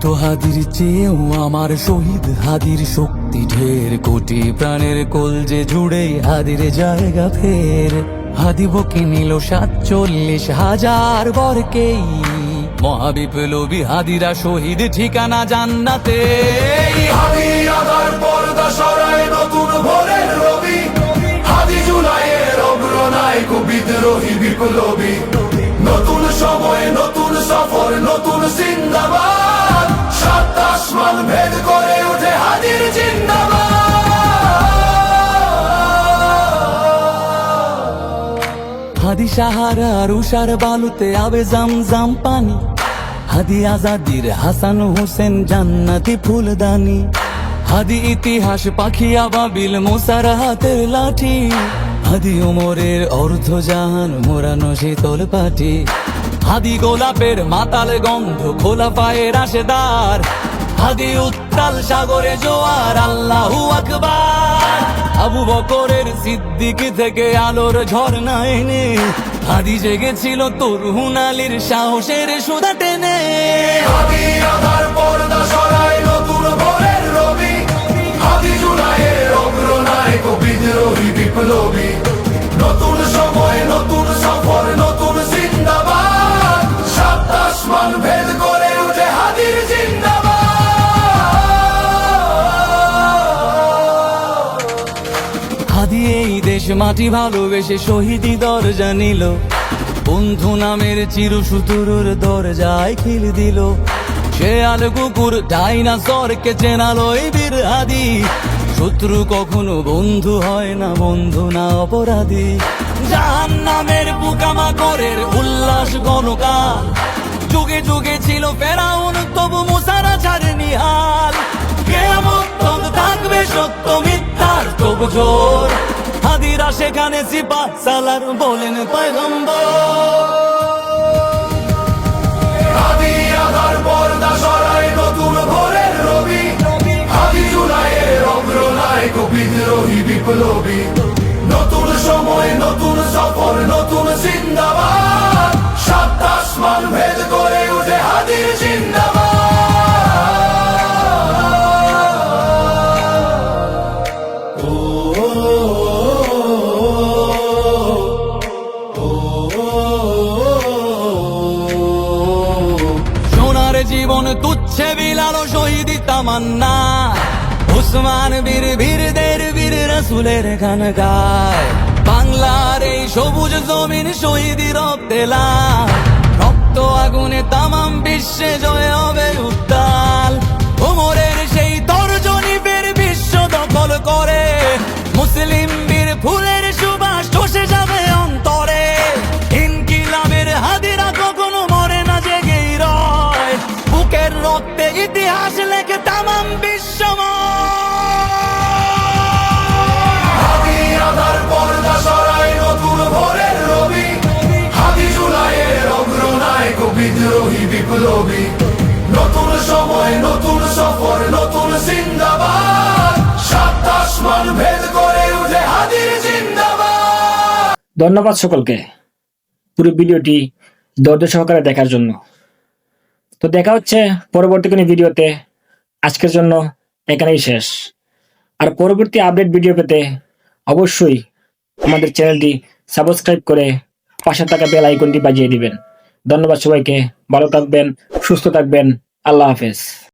শত হাদির চেয়েও আমার শহীদ হাদির শক্তি ঢের, কোটি প্রাণের কলজে জুড়ে হাদির জায়গা ফের। হাদি বকে নিল 47,000 বরকেই, মহাবিপ্লবী হাদিরা শহীদ ঠিকানা জান্নাতে। হাদি আদার পর্দা সরায় নতুন ভোরের রবি, হাদি জুলাইয়ের অগ্রনায়ক বিদ্রোহী বিপ্লবী। নতুন সময় নতুন সফর নতুন জিন্দাবাদ, সাত আসমান ভেদ করে ওঠে হাদির জিন্দাবাদ। হাদি সাহারার উষার বালুতে আবে জামজাম পানি, হাদি আজাদির হাসান হোসেন জান্নাতি ফুলদানি। হাদি ইতিহাস পাখি আবাবিল মোসার হাতের লাঠি, হাদি ওমরের অর্ধজাহান মোরানো শীতল পাটি। হাদি গোলাপের মাতাল গন্ধ খোলা পায়ের আশেদার, হাদি উত্তাল সাগরে জোয়ার আল্লাহু আকবার। আবু বকরের সিদ্দিক থেকে আলোর ঝর্ণা এনে, হাদি জেগেছিল তরুণ আলীর সাহসের সুধা টেনে। হাদি আদার পর্দা সরায় নতুন ভোরের রবি, হাদি জুলাইয়ের অগ্রনায়ক বিদ্রোহী বিপ্লবী। নতুন সময় নতুন সফর নতুন জিন্দাবাদ, সাত আসমান ভেদ করে উঠে হাদির জিন্দাবাদ। হাদি এই দেশ মাটি ভালোবেসে শহীদি দরজা নিল, বন্ধু নামের চিরসুতুরুর দরজায় খিল দিল। সে আল কুকুর ডাইনাসরকে চেনালো এই বীর হাদি, শত্রু কখনো বন্ধু হয় না, বন্ধু না অপরাধী। জাহান্নামের পোকামাকড়ের উল্লাস গণকাল, যুগে যুগে ছিল ফেরাউন তবু মুসারা ছাড়েনি হাল। কিয়ামত তক থাকবে সত্য মিথ্যার তবু জোর, হাদিরা সেখানে সিপা সালার বলেন পয়গম্বর। হাদি আদার পর্দা সরায় নতুন ভোরের রবি, হাদি জুলাইয়ের অগ্রনায়ক বিদ্রোহী বিপ্লবী। নতুন সময় নতুন সফর নতুন জিন্দাবাদ, সাত আসমান ভেদ করে উঠে হাদির জিন্দাবাদ। ও সোনার জীবন তুচ্ছে বিলালো শহীদি তামান্না, উসমান বীর বীরদের বীর রাসূলের গান গায়। বাংলার এই সবুজ জমিন শহীদি রক্তে লাল, রক্ত আগুনে তামাম বিশ্বে জয় হবে উত্তাল। ওমরের সেই তর্জনী ফের বিশ্ব দখল করে, মুসলিম বীর ফুলের সুবাস চষে যাবে অন্তরে। ইনকিলাবের হাদিরা কখনো মরে না, জেগেই রয়, বুকের রক্তে ইতিহাস লেখে তামাম বিশ্বময়। হাদি আদার পর্দা সরায় নতুন ভোরের রবি, হাদি জুলাইয়ের অগ্রনায়ক বিদ্রোহী বিপ্লবী। নতুন সময় নতুন সফর নতুন জিন্দাবাদ, সাত আসমান ভেদ করে উঠে হাদির জিন্দাবাদ। ধন্যবাদ সকলকে পুরো ভিডিওটি ধৈর্য সহকারে দেখার জন্য। তো দেখা হচ্ছে পরবর্তী কোনো ভিডিওতে। আজকের জন্য এখানেই শেষ। আর পরবর্তী আপডেট ভিডিও পেতে অবশ্যই আমাদের চ্যানেলটি সাবস্ক্রাইব করে পাশে থাকা বেল আইকনটি বাজিয়ে দিবেন। ধন্যবাদ সবাইকে, ভালো থাকবেন, সুস্থ থাকবেন, আল্লাহ হাফেজ।